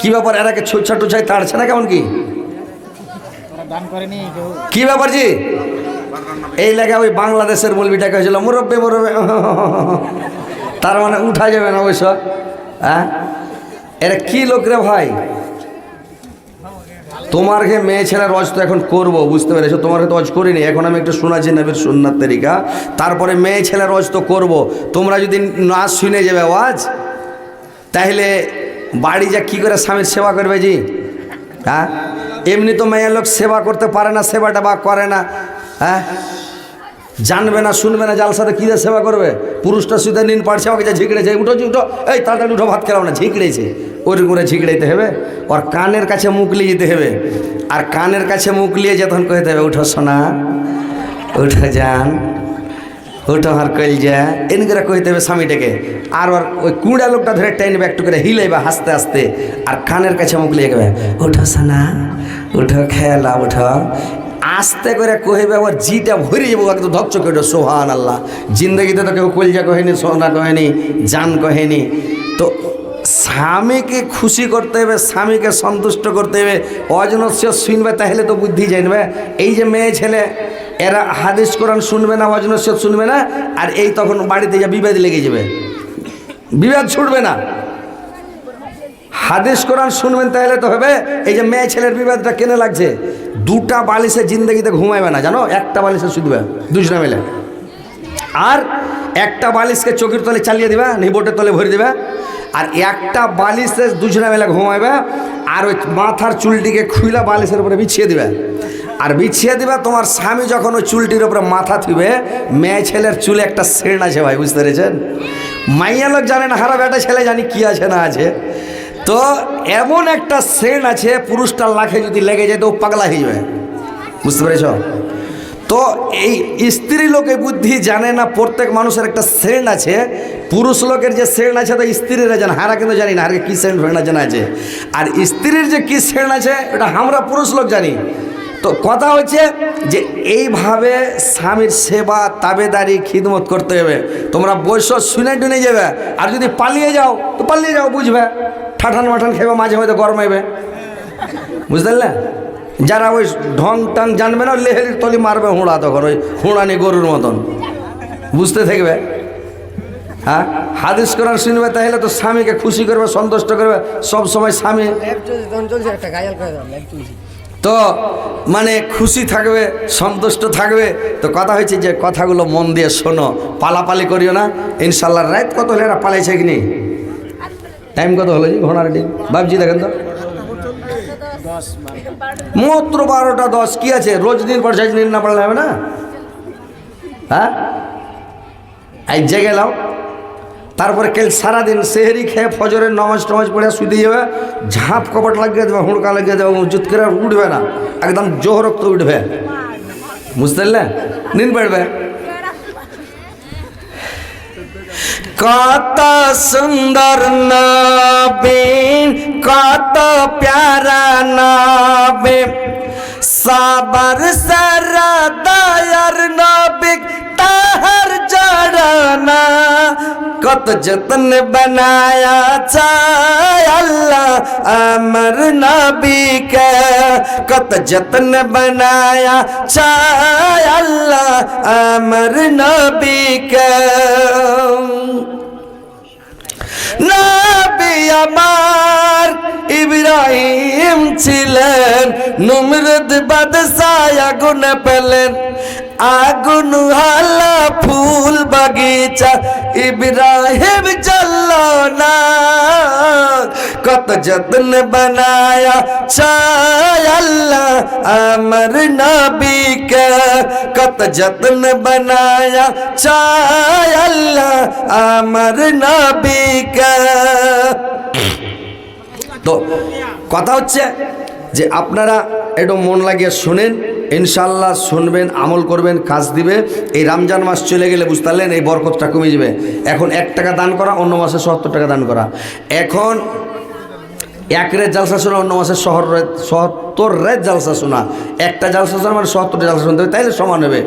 কি ব্যাপার এরাকে ছোচ্ছা টোছাই তাড়ছে না কেমন কি কি ব্যাপার জি? এই লেখা ওই বাংলাদেশের মৌলবিটাকে হয়েছিল মুরব্বে মুরব্বে, তার মানে উঠা যাবে না অবশ্য। হ্যাঁ, এরা কি লোক রে ভাই? তোমার ঘে মেয়ে ছেলের রজ তো এখন করবো, বুঝতে পেরেছো? তোমার তো রজ করিনি, এখন আমি একটু শোনাচ্ছি নবীর সুন্নাত তরিকা, তারপরে মেয়ে ছেলের রজ তো করবো। তোমরা যদি না শুনে যাবে আওয়াজ, তাহলে বাড়ি যা কি করে স্বামীর সেবা করবে জি? হ্যাঁ, এমনি তো মেয়ের লোক সেবা করতে পারে না, সেবাটা বা করে না। হ্যাঁ, জানবে না শুনবে না, জালসাতে কী দিয়ে সেবা করবে? পুরুষটা শুধু নিন পাড়ছে, ওকে যা ঝিঁকড়েছে, উঠো উঠো, এই তাড়াতাড়ি উঠো, ভাত খেলাম না, ঝিঁকড়েছে, ওর করে ঝিঁকড়াইতে হবে। ওর কানের কাছে মুখ লিয়ে যেতে হবে, আর কানের কাছে মুখ লিয়ে যখন কইতে হবে উঠো সোনা, উঠো যান, উঠো আর কইল যা, এন করে কইতে হবে স্বামীটাকে। আর ওর ওই কুড়া লোকটা ধরে টাইনবে, একটু করে হিলাইবে হাসতে হাসতে, আর কানের কাছে মুখ লিয়ে গেবে উঠো সোনা, উঠো খেলা, উঠো। আস্তে করে কহিবে, ওর জিটা ভরে যাবো একদম ধকচকে ওঠো, সোহান আল্লাহ। জিন্দগিতে তো কেউ কলজা কহেনি, সোনা কহেনি, জান কহেনি। তো স্বামীকে খুশি করতে হবে, স্বামীকে সন্তুষ্ট করতে হবে, অজন্য সে শুনবে, তাহলে তো বুদ্ধি জানবে। এই যে মেয়ে ছেলে এরা হাদিস কোরআন শুনবে না, অজন্য সে শুনবে না, আর এই তখন বাড়িতে যা বিবাদ লেগে যাবে, বিবাদ ছুটবে না। হাদিস কোরআন শুনবেন তাহলে তো হবে। এই যে মেয়ে ছেলের বিবাদটা কেনে লাগছে, দুটা বালিশে জিন্দগিতে ঘুমাইবে না, জানো? একটা বালিশে শুধবে দুজনে মিলে, আর একটা বালিশকে চোখের তলে চালিয়ে দিবা, নিবোটের তলে ভরে দিবা, আর একটা বালিশে দুজনে মিলে ঘুমাইবে, আর ওই মাথার চুলটিকে খুইলা বালিশের উপরে বিছিয়ে দিবে, আর বিছিয়ে দিবা। তোমার স্বামী যখন ওই চুলটির উপরে মাথা থিবে, মেয়ে ছেলের চুলে একটা সেন আছে ভাই, বুঝতে পেরেছেন? মাইয়া লোক জানে না, হারা বেটা ছেলে জানি কি আছে না আছে। তো এমন একটা সেন আছে, পুরুষটার লাখে যদি লেগে যায় তো পাগলা হয়ে যাবে, বুঝতে পেরেছ? তো এই স্ত্রী লোকে বুদ্ধি জানে না, প্রত্যেক মানুষের একটা সেন আছে। পুরুষ লোকের যে সেন আছে তো স্ত্রীরা জানে, হারা কিন্তু জানি না হারকে কী সেন ফেনা জানা আছে। আর স্ত্রীর যে কী সেন আছে এটা আমরা পুরুষ লোক জানি। তো কথা হচ্ছে যে এইভাবে স্বামীর সেবা, তাবেদারি, খিদমত করতে হবে। তোমরা বয়স শুনে টুনে যাবে, আর যদি পালিয়ে যাও তো পালিয়ে যাও, বুঝবে? ঠাঠান মাঠান খেবে, মাঝে মাঝে গরমাইবে, বুঝতে পারলে? যারা ওই ঢং টাং জানবে না, লেহেলির তলি মারবে হুঁড়া, তখন ওই হুঁড়ানি গরুর মতন, বুঝতে থাকবে। হ্যাঁ, হাদিস কোরআন শুনবে তাহলে তো স্বামীকে খুশি করবে, সন্তুষ্ট করবে সব সময়। স্বামী তো মানে খুশি থাকবে, সন্তুষ্ট থাকবে। তো কথা হয়েছে যে কথাগুলো মন দিয়ে শোনো, পালাপালি করিও না। ইনশাল্লাহ রাত কত হলে এরা পালাইছে কি নেই? টাইম কত হলো জি? ঘোড়ার ডিম বাবজি দেখেন তো, মাত্র 12টা 10। কি আছে, রোজ দিন পর সাইজ নিন না পড়লে হবে না? হ্যাঁ, এই জেগে লাও, তারপরে কাল সারাদিন সেহরি খেয়ে ফজরের নামাজ টামাজ পড়ে শুতে যাবে, ঝাঁপ কপট লাগিয়ে দেবে, হুড়কা লাগিয়ে দেবে, জুত করে উঠবে না, একদম জোহ রক্ত উঠবে, বুঝতে পারলে? নিন পড়বে। কত সুন্দর নবী, কত প্যারা নবী, সাবার সারা দয়ার নবী, তাহার জড়ানা কত যতন বানায়া চায় আল্লাহ আমার নবীকে, কত যতন বানায়া চায় আল্লাহ আমার নবীকে। নবী আমার ইব্রাহিম ছিলেন, নমরুদ বাদশাহ আগুন পেলেন, আগুন হালা ফুল বাগিচা ইব্রাহিম জ্বলল না, কত যত্ন বানায়া চায় আল্লাহ আমার নবীকে, কত যত্ন বানায়া চায় আল্লাহ আমার নবীকে। তো কথা হচ্ছে যে আপনারা একটু মন লাগিয়ে শোনেন, ইনশাল্লাহ শুনবেন, আমল করবেন, কাজ দিবে। এই রমজান মাস চলে গেলে বুঝতে পারলেন এই বরকতটা কমে যাবে। এখন 1 টাকা দান করা, অন্য মাসে 70 টাকা দান করা। এখন 1 রাত জালসা শোনা, অন্য মাসে 70 রাত জালসা শোনা। একটা জালসা শোনা মানে 70 জালসা শুনতে হবে, তাইলে সমান হবে।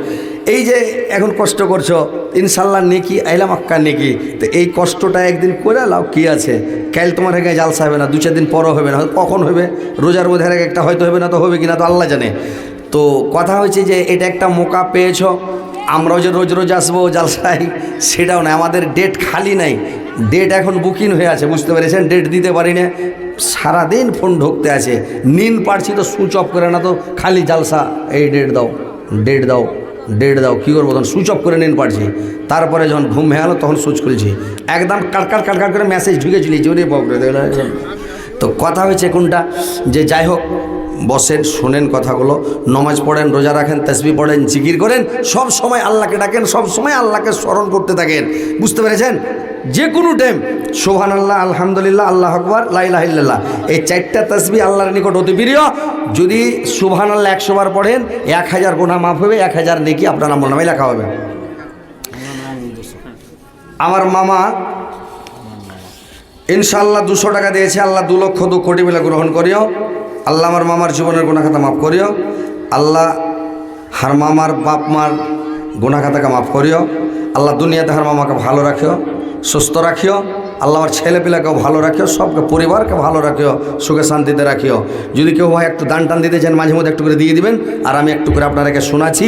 এই যে এখন কষ্ট করছো, ইনশাল্লাহ নেকি আইলাম আক্কা নেকি, তো এই কষ্টটা একদিন করে লাও কি আছে, কাল তোমার এখানে জালসা হবে না, 2-4 দিন পরও হবে না, কখন হবে, রোজার মধ্যে একটা হয়তো হবে না, তো হবে কিনা তো আল্লাহ জানে। তো কথা হচ্ছে যে এটা একটা মৌকা পেয়েছ, আমরাও যে রোজ রোজ আসবো জালসাই সেটাও না, আমাদের ডেট খালি নাই, ডেট এখন বুকিং হয়ে আছে, বুঝতে পেরেছেন, ডেট দিতে পারি না, সারাদিন ফোন ঢুকতে আছে, নিন পারছি তো সুইচ অফ করে না, তো খালি জালসা, এই ডেট দাও ডেট দাও ডেট দাও, কী করবো তখন সুইচ অফ করে নিন পারছি, তারপরে যখন ঘুম হয়ে গেলো তখন সুইচ খুলছি, একদম কাটকাট কাটকাট করে মেসেজ ঢুকে চলেছি, ওরে বাপরে দেখলেন। তো কথা হয়েছে কোনটা, যে যাই হোক বসেন, শোনেন কথাগুলো, নমাজ পড়েন, রোজা রাখেন, তাসবিহ পড়েন, জিকির করেন, সব সময় আল্লাহকে ডাকেন, সব সময় আল্লাহকে স্মরণ করতে থাকেন, বুঝতে পেরেছেন। যে কোনো টাইম সুবহানাল্লাহ, আলহামদুলিল্লাহ, আল্লাহু আকবার, লা ইলাহা ইল্লাল্লাহ, এই 4টা তাসবিহ আল্লাহর নিকট অতি প্রিয়। যদি সুবহানাল্লাহ 100 বার পড়েন 1000 গুনাহ মাফ হবে, 1000 নেকি আপনার আমলনামায় লেখা হবে। আমার মামা ইনশাআল্লাহ 200 টাকা দিয়েছে, আল্লাহ 2 লক্ষ 2 কোটি মিলে গ্রহণ করিও। আল্লাহ আমার মামার জীবনের গুনাহ খাতা মাফ করিও। আল্লাহ হার মামার বাপ মার গুনাহ খাতাকে মাফ করিও। আল্লাহ দুনিয়াতে হার মামাকে ভালো রাখিও, সুস্থ রাখিও। আল্লাহ আমার ছেলেপিলাকেও ভালো রাখিও, সবকে পরিবারকে ভালো রাখিও, সুখে শান্তিতে রাখিও। যদি কেউ ভাই একটু দান টান দিতে চান মাঝে মধ্যে একটু করে দিয়ে দিবেন, আর আমি একটু করে আপনাদেরকে শোনাচ্ছি,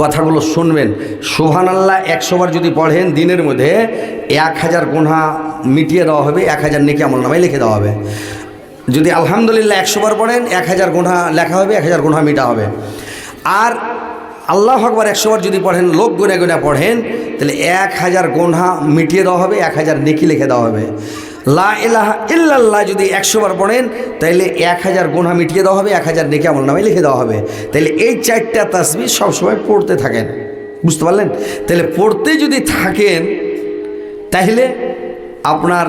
কথাগুলো শুনবেন। সুবহানাল্লাহ 100 বার যদি পড়েন দিনের মধ্যে 1000 গুনাহ মিটিয়ে দেওয়া হবে, 1000 নেকি আমলনামায় লিখে দেওয়া হবে। যদি আলহামদুলিল্লাহ 100 বার পড়েন 1000 গুনাহ লেখা হবে, 1000 গুনাহ মিটা হবে। আর আল্লাহু আকবার 100 বার যদি পড়েন, লোক গুনে গুনে পড়েন, তাহলে 1000 গুনাহ মিটিয়ে দেওয়া হবে, 1000 নেকি লিখে দেওয়া হবে। লা ইলাহা ইল্লাল্লাহ যদি 100 বার পড়েন, তাহলে 1000 গুনাহ মিটিয়ে দেওয়া হবে, 1000 নেকি আমলনামায় লিখে দেওয়া হবে। তাহলে এই 4টা তাসবিহ সবসময় পড়তে থাকেন, বুঝতে পারলেন। তাহলে পড়তে যদি থাকেন, তাহলে আপনার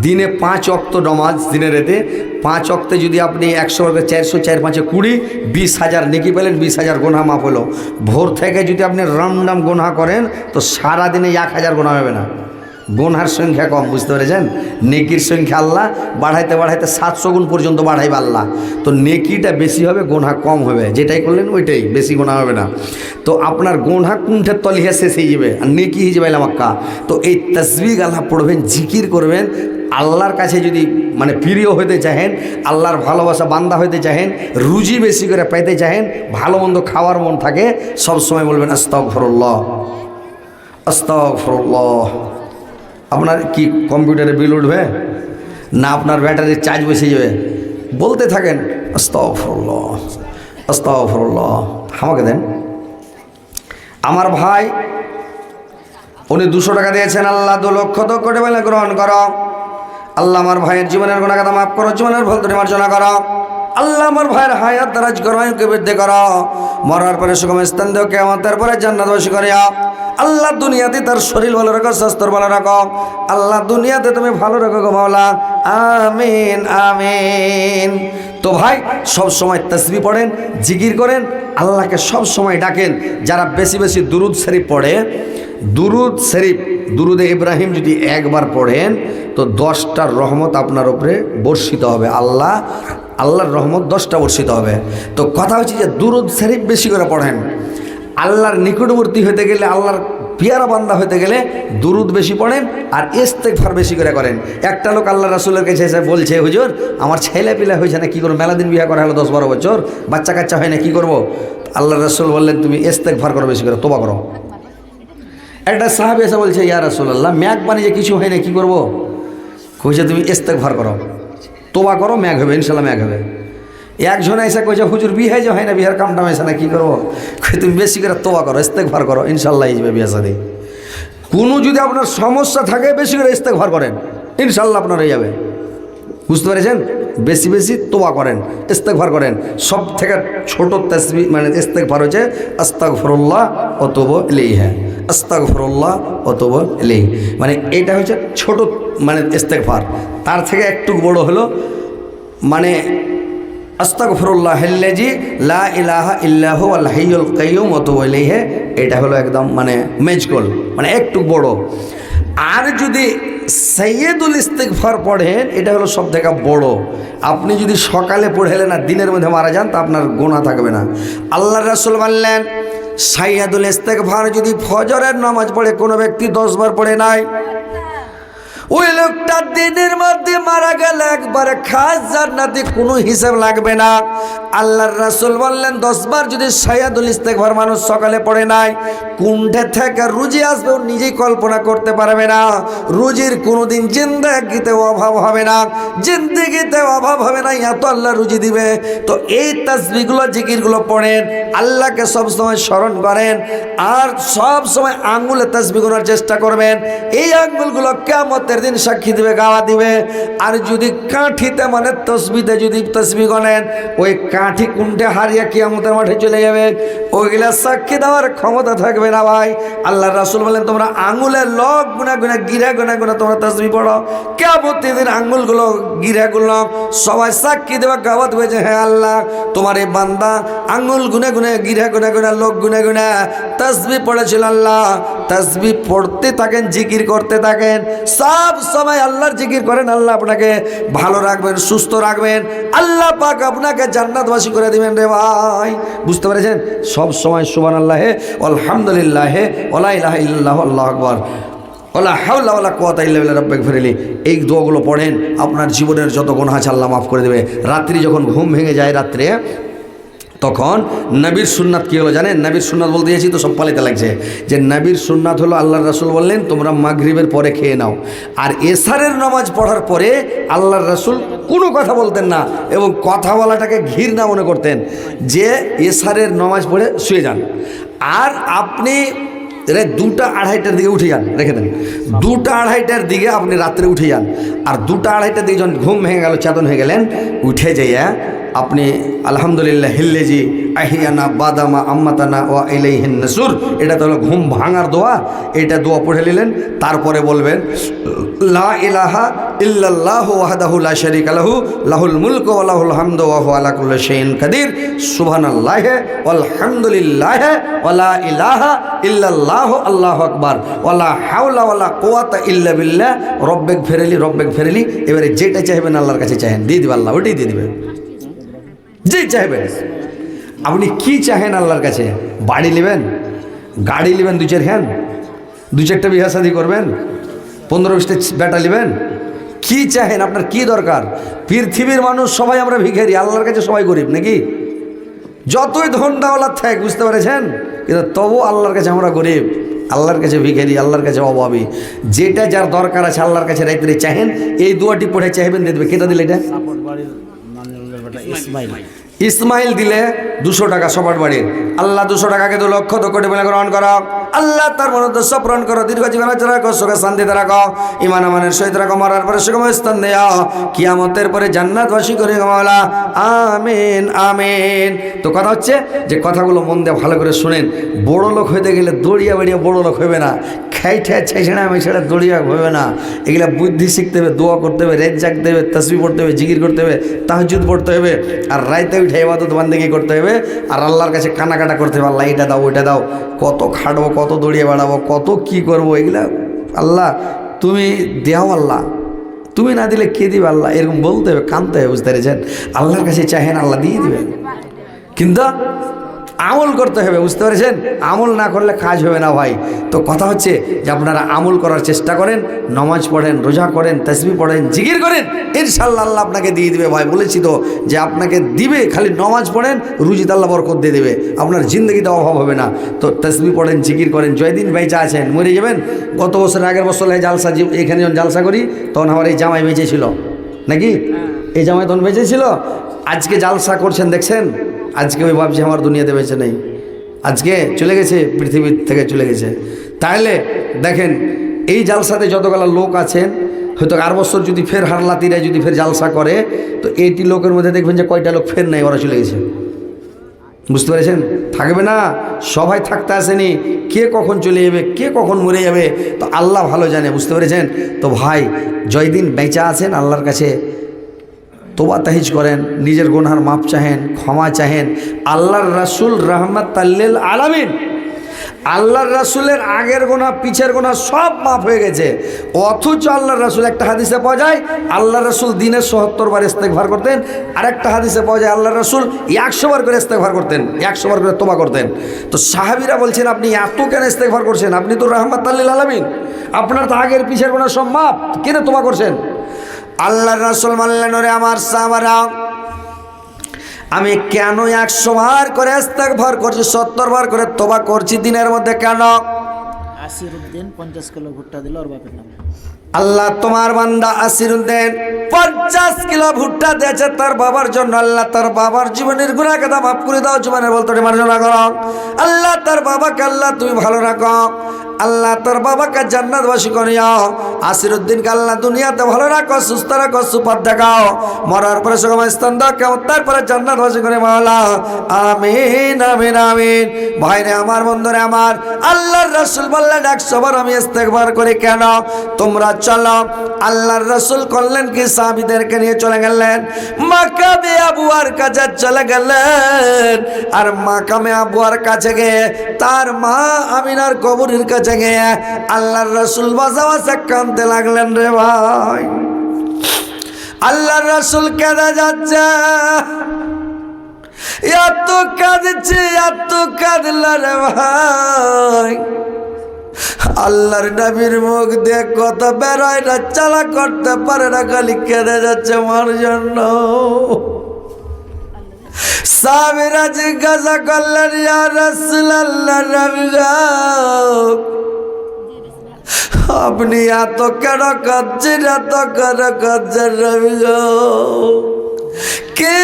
দিনে 5 ওয়াক্ত নামাজ, দিনে রাতে 5 ওয়াক্তে যদি আপনি 100 বার 400, 4 5 20, 20,000 নেকি পেলেন, 20,000 গুনাহ মাফ হলো। ভোর থেকে যদি আপনি রামনাম গুনাহ করেন, তো সারাদিনে 1000 গুনাহ হবে না, গুনার সংখ্যা কম, বুঝতে পেরেছেন। নেকির সংখ্যা আল্লাহ বাড়াইতে বাড়াইতে 700 গুণ পর্যন্ত বাড়াইবে আল্লাহ। তো নেকিটা বেশি হবে, গুনাহ কম হবে, যেটাই করলেন ওইটাই বেশি গুনাহ হবে না। তো আপনার গুনাহ কুণ্ঠের তলিয়া শেষ হয়ে যাবে, আর নেকি হয়ে যাবে মাক্কা। তো এই তাসবিহ আল্লাহ পড়বেন, জিকির করবেন। আল্লাহর কাছে যদি মানে প্রিয় হইতে চাহেন, আল্লাহর ভালোবাসা বান্দা হইতে চাহেন, রুজি বেশি করে পাইতে চাহেন, ভালো মন্দ খাওয়ার মন থাকে, সবসময় বলবেন আস্তাগফিরুল্লাহ আস্তাগফিরুল্লাহ। আপনার কি কম্পিউটারে বিল উঠবে না, আপনার ব্যাটারির চার্জ বসে যাবে, বলতে থাকেন আস্তাগফিরুল্লাহ আস্তাগফিরুল্লাহ। আমাকে দেন। আমার ভাই উনি 200 টাকা দিয়েছেন, আল্লাহ 2 লক্ষ 2 কোটি মিলে গ্রহণ করো। আল্লাহ আমার ভাইয়ের জীবনের গুনাহ খাতা মাফ করো, জীবনের ভুল ত্রুটি মার্জনা করো। আল্লাহ আমার ভাইয়ের হায়াত দারাজ করো, আয়ুকে বৃদ্ধি করো, মরার পরে সুগম স্থান দেও, কিয়ামতের পরে জান্নাতবাসী করিয়া। আল্লাহ দুনিয়াতে তার শরীর ভালো রাখো, স্বাস্থ্য ভালো রাখো। আল্লাহ দুনিয়াতে তুমি ভালো রাখো গো মাওলা, আমিন আমিন। তো ভাই সব সময় তাসবিহ পড়েন, জিকির করেন, আল্লাহকে সব সময় ডাকেন। যারা বেশি বেশি দুরুদ শরীফ পড়ে, দুরুদ শরীফ, দুরুদে ইব্রাহিম যদি 1 বার পড়েন, তো 10টার রহমত আপনার উপরে বর্ষিত হবে। আল্লাহর রহমত 10টা বর্ষিত হবে। তো কথা হচ্ছে যে দুরুদ শরীফ বেশি করে পড়েন। আল্লাহর নিকটবর্তী হতে গেলে, আল্লাহর পিয়ারা বান্দা হতে গেলে দুরুদ বেশি পড়েন, আর ইস্তেগফার বেশি করে করেন। একটা লোক আল্লাহ রাসূলের কাছে এসে বলছে, হুজুর আমার ছেলে পিলা হয়েছে না, কী করবো, মেলা দিন বিয়ে করা হলো 10-12 বছর, বাচ্চা কাচ্চা হয় না, কী করবো? আল্লাহ রাসূল বললেন, তুমি ইস্তেগফার করো, বেশি করে তওবা করো। একটা সাহাবী এসে বলছে, ইয়া রাসূলুল্লাহ ম্যাগ বানিয়ে কিছু হয় না, কী করবো? কইছে তুমি ইস্তেগফার করো, তওবা করো, ম্যাগ হবে, ইনশাল্লাহ ম্যাগ হবে। একজন এসে কইছে, হুজুর বিয়ে যে হয় না, বিয়ের কামটা হয়েছে না, কী করবো? তুমি বেশি করে তওবা করো, ইস্তেগফার করো, ইনশাল্লাহ এই যাবে বিয়ে শাদী। কোনো যদি আপনার সমস্যা থাকে, বেশি করে ইস্তেগফার করেন, ইনশাল্লাহ আপনার হয়ে যাবে, বুঝতে পেরেছেন। বেশি বেশি তওবা করেন, ইস্তেগফার করেন। সব থেকে ছোট তাসবিহ মানে ইস্তেগফার হচ্ছে আস্তাগফিরুল্লাহ ওয়া আতুবু ইলাইহি, আস্তাগফিরুল্লাহ ওয়া আতুবু ইলাইহি, মানে এটা হচ্ছে ছোট মানে ইস্তেগফার। তার থেকে একটু বড় হলো মানে আস্তাগফিরুল্লাহাল্লাযী লা ইলাহা ইল্লা হুয়াল হাইয়ুল কাইয়্যুম ওয়া আতুবু ইলাইহি, এটা হলো একদম মানে মেজগোল, মানে একটু বড়। আর যদি সাইয়্যিদুল ইস্তিগফার পড়েন, এটা হলো সব থেকে বড়। আপনি যদি সকালে পড়েলেন আর দিনের মধ্যে মারা যান, তা আপনার গুনাহ থাকবে না। আল্লাহর রাসূল বললেন, সাইয়াদুল ইস্তেগফার যদি ফজরের নামাজ পড়ে কোনো ব্যক্তি 10 বার পড়ে নাই, ওই লোকটা দিনের মধ্যে মারা গেলে একবারে খাস জান্নাতি, কোনো হিসাব লাগবে না। আল্লাহর রাসূল বললেন 10 বার যদি সাইয়াদুল ইস্তেগফার মানুষ সকালে পড়ে নাই, কুণ্ঠে থেকে রুজি আসবে ও নিজেই কল্পনা করতে পারবে না। রুজির কোনোদিন জিন্দেগিতে অভাব হবে না, জিন্দেগিতে অভাব হবে না, এত আল্লাহ রুজি দিবে। তো এই তাসবিহগুলো জিকিরগুলো পড়েন, আল্লাহকে সবসময় স্মরণ করেন, আর সব সময় আঙ্গুলে তাসবিহ করার চেষ্টা করবেন। এই আঙ্গুলগুলো কিয়ামতের দিন সাক্ষী দিবে, গাওয়া দিবে। আর যদি কাঠিতে মানে তসবিতে যদি তসবিহ গনেন, ওই কাঠি কুণ্ঠে হারিয়ে কিয়ামতের মাঠে চলে যাবে, ওইগুলা সাক্ষী দেওয়ার ক্ষমতা থাকবে না ভাই। আল্লাহর রাসূল বলেন তোমরা আঙ্গুলের লগ গুনা গুনা গিরা গুনা গুনা তোমরা তাসবিহ পড়ো, কিয়ামতের দিন আঙ্গুলগুলো গিরাগুলো সবাই সাক্ষী দেবে, গাওয়া দেবে যে হ্যাঁ আল্লাহ তোমার এই বান্দা আঙ্গুল গুনে গুনে গিরা গুনা গুনা লোক গুনে গুনা তাসবিহ পড়েছিল। আল্লাহ তাসবিহ পড়তে থাকেন, জিকির করতে থাকেন, সব সময় আল্লাহর জিকির করেন। আল্লাহ আপনাকে ভালো রাখবেন, সুস্থ রাখবেন, আল্লাহ পাক আপনাকে জান্নাতবাসী করে দিবেন রে ভাই। বুঝতে পেরেছেন? সব সময় সুবহানাল্লাহে আলহামদুলিল্লাহে ওয়ালা ইলাহা ইল্লাল্লাহু আল্লাহু আকবার ওয়ালা হাওলা ওয়ালা কুওয়াতা ইল্লা বিল্লাহ রাব্বিক ফিরলি। এই দোয়াগুলো পড়েন, আপনার জীবনের যত গুনাহ আছে আল্লাহ মাফ করে দেবে। রাত্রি যখন ঘুম ভেঙে যায় রাত্রে, তখন নবীর সুন্নাত কী হলো জানেন? নবীর সুন্নাত বলতে দিয়েছি তো সব পালিতে লাগছে, যে নবীর সুন্নাত হলো আল্লাহর রাসূল বললেন তোমরা মাগরিবের পরে খেয়ে নাও, আর এশারের নামাজ পড়ার পরে আল্লাহর রাসূল কোনো কথা বলতেন না, এবং কথা বলাটাকে ঘৃণা মনে করতেন, যে এশারের নামাজ পড়ে শুয়ে যান। আর আপনি 2টা-2:30টার দিকে উঠে যান, রেখে দেন 2টা-2:30টার দিকে আপনি রাত্রে উঠে যান। আর 2টা-2:30টার দিকে যখন ঘুম ভেঙে গেল, চেতন হয়ে গেলেন, উঠে যাইয়া আপনি আলহামদুলিল্লাহ হিল্লেজি আহিয়ানা বাদামা আম্মাতানা ওয়া ইলাইহিন নাসুর, এটা তো হলো ঘুম ভাঙার দোয়া, এটা দোয়া পড়ে নিলেন। তারপরে বলবেন লা ইলাহা ইল্লাল্লাহু ওয়াহদাহু লা শারীকা লাহু লাহুল মুলকু ওয়া লাহুল হামদু ওয়া হুয়া আলা কুল্লি শাইইন কাদির সুবহানাল্লাহি ওয়ালহামদুলিল্লাহি ওয়া লা ইলাহা ইল্লাল্লাহু আল্লাহু আকবার ওয়া লা হাওলা ওয়া লা কুওয়াতা ইল্লা বিল্লাহ রব্বিক ফিরলি। এবারে যেটা চাইবেন আল্লাহর কাছে চাহেন, দিয়ে দিবে আল্লাহ, ওটাই দিয়ে দিবে। যে চাইবেন, আপনি কি চাহেন আল্লাহর কাছে? বাড়ি নেবেন, গাড়ি নেবেন, 2-4খান, 2-4টা বিয়ে শাদী করবেন, 15-20টা বেটা নেবেন, কি চাহেন? আপনার কি দরকার? পৃথিবীর মানুষ সবাই আমরা ভিখারি, আল্লাহর কাছে সবাই গরিব নাকি? যতই ধনদাওলাত থাক, বুঝতে পেরেছেন, কিন্তু তবু আল্লাহর কাছে আমরা গরিব, আল্লাহর কাছে ভিখারি, আল্লাহর কাছে অভাবী। যেটা যার দরকার আছে আল্লাহর কাছে রাইতে চাহেন, এই দোয়াটি পড়ে চাইবেন, দিয়ে দেবে। কেটা দিলে এটা? ইসমাইল দিলে 200 টাকা সবার বাড়ির। আল্লাহ 200 টাকাকে 2 লক্ষ তো কোটি বলে গ্রহণ করো। আল্লাহ তার মনোদ্দেশ্য পূরণ করো, দীর্ঘ জীবন রাখো, সুখে শান্তিতে রাখো, ইমান আমানের সহিত রাখো, মরার পরে সুখময় স্থান দেয়া, কিয়ামতের পরে জান্নাতবাসী করে মাওলা, আমিন আমিন। তো কথা হচ্ছে যে কথাগুলো মন দিয়ে ভালো করে শুনেন। বড় লোক হইতে গেলে দড়িয়া বাড়িয়া বড় লোক হবে না, খাইঠা ছেঁচড়া মেছড়া দড়িয়া হবে না। এগুলা বুদ্ধি শিখতে হবে, দোয়া করতে হবে, রেত জাগতে হবে, তাসবিহ পড়তে হবে, জিকির করতে হবে, তাহাজ্জুদ পড়তে হবে, আর রাইতে উঠে ইবাদত বান্দেগি করতে হবে, আর আল্লাহর কাছে কানাকাটা করতে হবে, আল্লাহ এটা দাও ওইটা দাও, কত খাটবো, কত দড়িয়ে বাড়াবো, কত কি করবো, এগুলা আল্লাহ তুমি দেও, আল্লাহ তুমি না দিলে কে দিবে, আল্লাহ এরকম বলতে হবে, কানতে হবে। বুঝতে পেরেছেন? আল্লাহর কাছে চাহেন, আল্লাহ দিয়ে দিবে, কিন্তু আমল করতে হবে। বুঝতে পেরেছেন? আমল না করলে কাজ হবে না ভাই। তো কথা হচ্ছে যে আপনারা আমল করার চেষ্টা করেন, নামাজ পড়েন, রোজা করেন, তাসবিহ পড়েন, জিকির করেন, ইনশাআল্লাহ আল্লাহ আপনাকে দিয়ে দিবে ভাই। বলেছি তো যে আপনাকে দিবে, খালি নামাজ পড়েন, রুজিতে আল্লাহ বরকত দিয়ে দেবে, আপনার জিন্দগিতে অভাব হবে না। তো তাসবিহ পড়েন, জিকির করেন, জয়দিন বেঁচে আছেন, মরে যাবেন। গত বছর আগের বছর জালসা, এখানে যখন জালসা করি তখন আমার এই জামাই বেঁচে ছিল নাকি? এই জামাই তখন বেঁচে ছিল। আজকে জালসা করছেন দেখছেন, আজকে ওই ভাবছি আমার দুনিয়াতে বেঁচে নেই, আজকে চলে গেছে, পৃথিবী থেকে চলে গেছে। তাহলে দেখেন এই জালসাতে যতগুলো লোক আছেন, হয়তো আর বছর যদি ফের হারলাতিরা যদি ফের জালসা করে, তো এইটি লোকের মধ্যে দেখবেন যে কয়টা লোক ফের নাই, ওরা চলে গেছে। বুঝতে পেরেছেন? থাকবে না, সবাই থাকতে আসেনি, কে কখন চলে যাবে, কে কখন মরে যাবে, তো আল্লাহ ভালো জানে। বুঝতে পেরেছেন? তো ভাই জয়দিন বেঁচে আছেন, আল্লাহর কাছে তোবা তাহিজ করেন, নিজের গুনার মাপ চাহেন, ক্ষমা চাহেন। আল্লাহর রাসূল রাহমাতাল লিল আলামিন আল্লাহর রাসূলের আগের গোনা পিছের গোনা সব মাফ হয়ে গেছে, অথচ আল্লাহর রাসূল একটা হাদিসে পাওয়া যায় আল্লাহর রাসূল দিনে ৭০ বার ইস্তেগফার করতেন, আর একটা হাদিসে পাওয়া যায় আল্লাহর রাসূল ১০০ বার করে ইস্তেগফার করতেন, ১০০ বার করে তওবা করতেন। তো সাহাবীরা বলছেন আপনি এত কেন ইস্তেগফার করছেন, আপনি তো রাহমাতাল লিল আলামিন, আপনার তো আগের পিছের গোনা সব মাফ, কেন তওবা করছেন? আল্লাহর রাসূল বললেন, ওরে আমার সাহাবারা, আমি কেন ১০০ বার করে ইস্তেগফার করছি, ৭০ বার করে তওবা করছি দিনের মধ্যে কেন? আসিরুদ্দিন 50 কিলো ভুট্টা দিল ওর বাপের নামে। আল্লাহ তোমার বান্দা আসিরুদ্দিন 50 কিলো ভুট্টা দিয়েছে তার বাবার জন্য। আল্লাহ তার বাবার জীবনের গুনাহ কথা মাফ করে দাও, জীবনের বলতে মার্জনা করো। আল্লাহ তার বাবাকে আল্লাহ তুমি ভালো রাখো, আল্লাহ তার বাবাকে জান্নাতবাসী করিও। আসিরুদ্দিনকে আল্লাহ দুনিয়াতে ভালো রাখো, সুস্থ রাখো, সুপথ দেখাও, মরার পরে সময় স্থান দাও, কেমন তারপরে জান্নাতবাসী করে মাওলা, আমিন আমিন আমিন। ভাইরে আমার, বন্ধুরে আমার, আল্লাহর রাসূল বললেন ১০০ বার আমি ইস্তেগফার করি কেন? তোমরা চলো। আল্লাহর রাসূল করলেন কি, সাহাবীদেরকে নিয়ে চলে গেলেন মাকামে আবুয়ার কাছে চলে গেলেন, আর মাকামে আবুয়ার কাছে গিয়ে তার মা আমিনার কবরের কাছে গিয়ে আল্লাহর রাসূল বসে বসে কাঁদতে লাগলেন। রে ভাই, আল্লাহর রাসূল কেঁদে যাচ্ছে, এত কাঁদছে, এত কাঁদলা রে ভাই, আল্লাহর নবীর মুখ দিয়ে কথা বেরোয় না, চালা করতে পারে না, খালি কেঁদে যাচ্ছে মার জন্য। সাহাবীরা জিজ্ঞাসা করলেন, ইয়া রাসূলুল্লাহ, নবী গো, আপনি এত কেন কাঁদছেন, এত কেন কাঁদছেন নবী গো, কে